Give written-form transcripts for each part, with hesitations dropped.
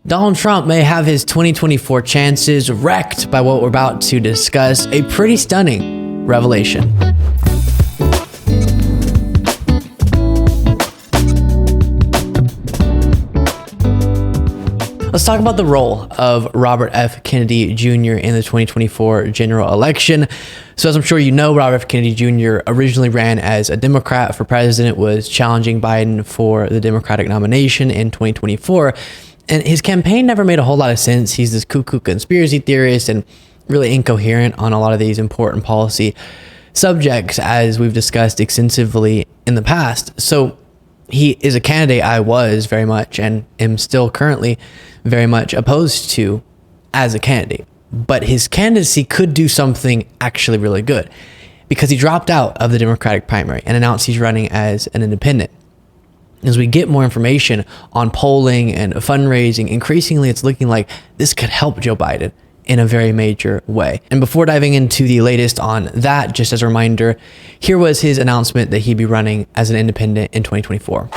Donald Trump may have his 2024 chances wrecked by what we're about to discuss, a pretty stunning revelation. Let's talk about the role of Robert F. Kennedy Jr. in the 2024 general election. So as I'm sure you know, Robert F. Kennedy Jr. originally ran as a Democrat for president, was challenging Biden for the Democratic nomination in 2024. And his campaign never made a whole lot of sense. He's this cuckoo conspiracy theorist and really incoherent on a lot of these important policy subjects, as we've discussed extensively in the past. So he is a candidate I was very much and am still currently very much opposed to as a candidate. But his candidacy could do something actually really good because he dropped out of the Democratic primary and announced he's running as an independent. As we get more information on polling and fundraising, increasingly it's looking like this could help Joe Biden in a very major way. And before diving into the latest on that, just as a reminder, here was his announcement that he'd be running as an independent in 2024.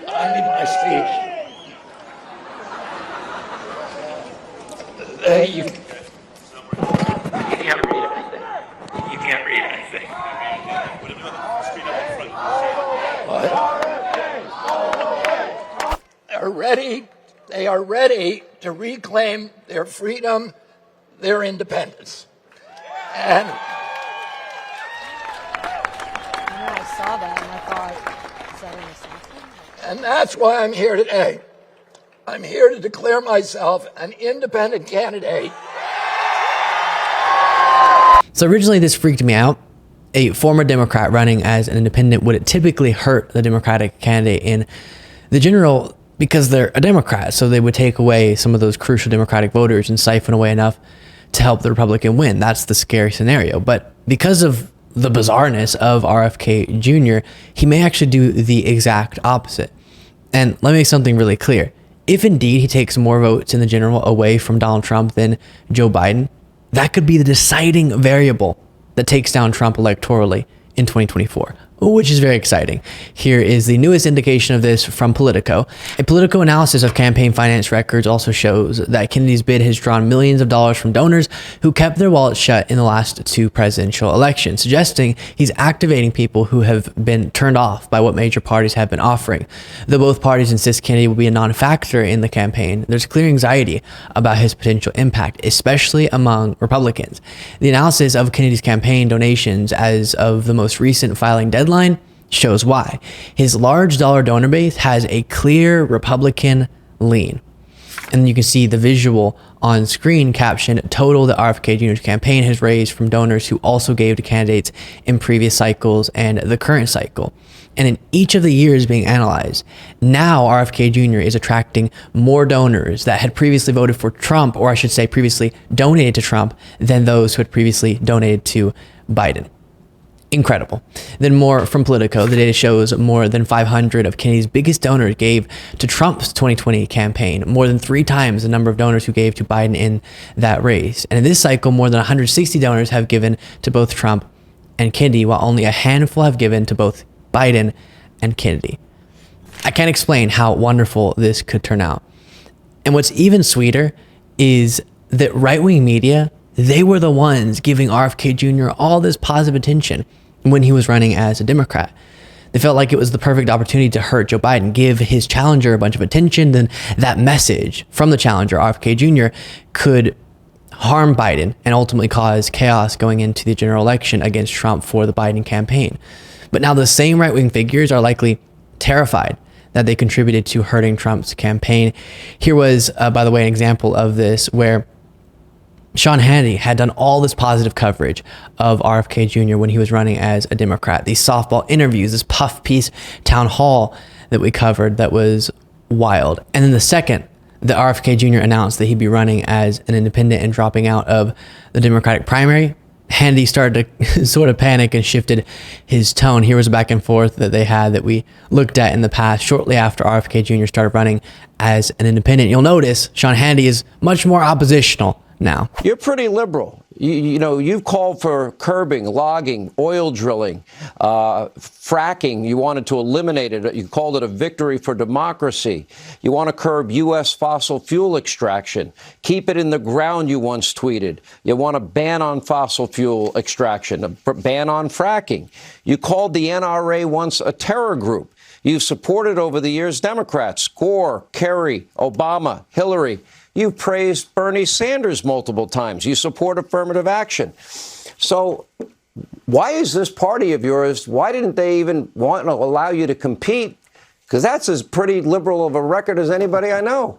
I need my speech. You can't read anything. You can't read anything. What? They are ready to reclaim their freedom, their independence. And I saw that and I thought, is that an And that's why I'm here today. I'm here to declare myself an independent candidate. So originally this freaked me out. A former Democrat running as an independent would typically hurt the Democratic candidate in the general because they're a Democrat. So they would take away some of those crucial Democratic voters and siphon away enough to help the Republican win. That's the scary scenario. But because of the bizarreness of RFK Jr., he may actually do the exact opposite. And let me make something really clear. If indeed he takes more votes in the general away from Donald Trump than Joe Biden, that could be the deciding variable that takes down Trump electorally in 2024, which is very exciting. Here is the newest indication of this from Politico. A Politico analysis of campaign finance records also shows that Kennedy's bid has drawn millions of dollars from donors who kept their wallets shut in the last two presidential elections, suggesting he's activating people who have been turned off by what major parties have been offering. Though both parties insist Kennedy will be a non-factor in the campaign, there's clear anxiety about his potential impact, especially among Republicans. The analysis of Kennedy's campaign donations as of the most recent filing deadline shows why. His large dollar donor base has a clear Republican lean. And you can see the visual on screen captioned, total that RFK Jr.'s campaign has raised from donors who also gave to candidates in previous cycles and the current cycle. And in each of the years being analyzed, now RFK Jr. is attracting more donors that had previously voted for Trump, or I should say previously donated to Trump, than those who had previously donated to Biden. Incredible. Then more from Politico. The data shows more than 500 of Kennedy's biggest donors gave to Trump's 2020 campaign, more than 3 times the number of donors who gave to Biden in that race. And in this cycle, more than 160 donors have given to both Trump and Kennedy, while only a handful have given to both Biden and Kennedy. I can't explain how wonderful this could turn out. And what's even sweeter is that right-wing media, they were the ones giving RFK Jr. all this positive attention when he was running as a Democrat. They felt like it was the perfect opportunity to hurt Joe Biden, give his challenger a bunch of attention. Then that message from the challenger, RFK Jr., could harm Biden and ultimately cause chaos going into the general election against Trump for the Biden campaign. But now the same right-wing figures are likely terrified that they contributed to hurting Trump's campaign. Here was, by the way, an example of this where Sean Hannity had done all this positive coverage of RFK Jr. when he was running as a Democrat. These softball interviews, this puff piece town hall that we covered that was wild. And then the second that RFK Jr. announced that he'd be running as an independent and dropping out of the Democratic primary, Hannity started to sort of panic and shifted his tone. Here was a back and forth that they had that we looked at in the past shortly after RFK Jr. started running as an independent. You'll notice Sean Hannity is much more oppositional now. You're pretty liberal. You've called for curbing, logging, oil drilling, fracking. You wanted to eliminate it. You called it a victory for democracy. You want to curb U.S. fossil fuel extraction. Keep it in the ground, you once tweeted. You want a ban on fossil fuel extraction, a ban on fracking. You called the NRA once a terror group. You've supported over the years Democrats, Gore, Kerry, Obama, Hillary. You've praised Bernie Sanders multiple times. You support affirmative action. So why is this party of yours, why didn't they even want to allow you to compete? Because that's as pretty liberal of a record as anybody I know.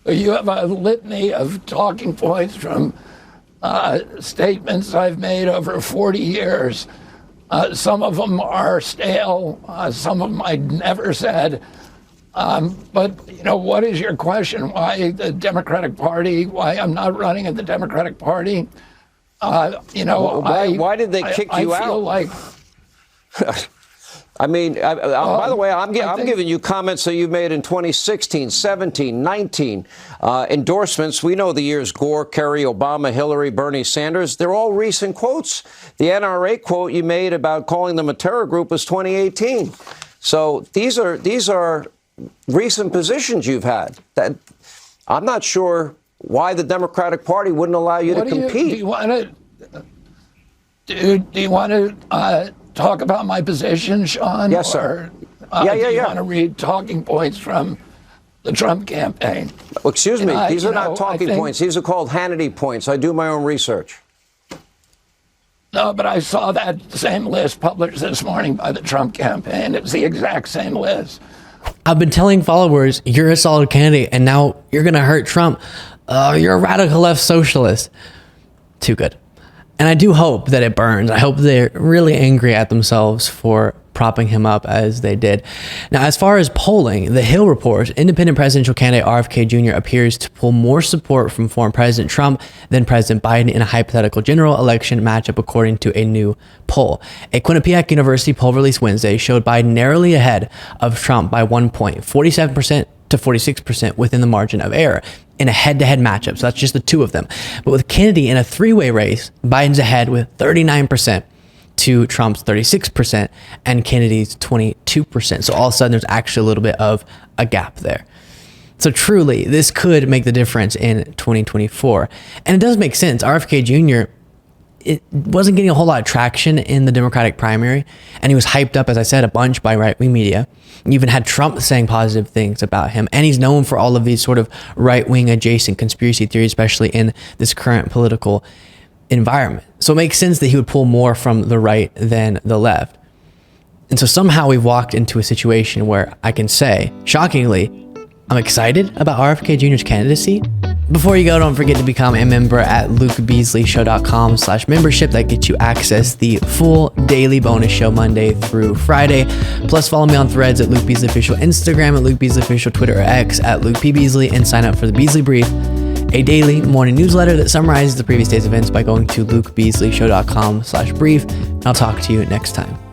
You have a litany of talking points from statements I've made over 40 years. Some of them are stale. Some of them I never said. But, what is your question? Why the Democratic Party? Why I'm not running in the Democratic Party? Why did they kick you out? I feel like... I mean, by the way, I'm giving you comments that you've made in 2016, 17, 19. Endorsements, we know the years Gore, Kerry, Obama, Hillary, Bernie Sanders. They're all recent quotes. The NRA quote you made about calling them a terror group was 2018. So these are recent positions you've had. That I'm not sure why the Democratic Party wouldn't allow you to compete. Do you want to talk about my position, Sean? Yes, sir. Do you want to read talking points from the Trump campaign? Well, excuse me. These are not talking points. These are called Hannity points. I do my own research. No, but I saw that same list published this morning by the Trump campaign. It's the exact same list. I've been telling followers, you're a solid candidate, and now you're going to hurt Trump. You're a radical left socialist. Too good. And I do hope that it burns. I hope they're really angry at themselves for propping him up as they did. Now, as far as polling, the Hill report, independent presidential candidate RFK Jr. appears to pull more support from former President Trump than President Biden in a hypothetical general election matchup, according to a new poll. A Quinnipiac University poll released Wednesday showed Biden narrowly ahead of Trump by 1 point, 47% to 46% within the margin of error in a head-to-head matchup. So that's just the two of them. But with Kennedy in a three-way race, Biden's ahead with 39% to Trump's 36% and Kennedy's 22%. So all of a sudden, there's actually a little bit of a gap there. So truly, this could make the difference in 2024. And it does make sense. RFK Jr., it wasn't getting a whole lot of traction in the Democratic primary, and he was hyped up, as I said, a bunch by right-wing media. You even had Trump saying positive things about him, and he's known for all of these sort of right-wing adjacent conspiracy theories, especially in this current political environment. So it makes sense that he would pull more from the right than the left. And so somehow we've walked into a situation where I can say, shockingly, I'm excited about RFK Jr.'s candidacy. Before you go, don't forget to become a member at lukebeasleyshow.com/membership. That gets you access the full daily bonus show Monday through Friday. Plus, follow me on Threads at Luke Beasley Official, Instagram at Luke Beasley Official, Twitter or X at Luke P. Beasley, and sign up for the Beasley Brief, a daily morning newsletter that summarizes the previous day's events by going to lukebeasleyshow.com/brief. I'll talk to you next time.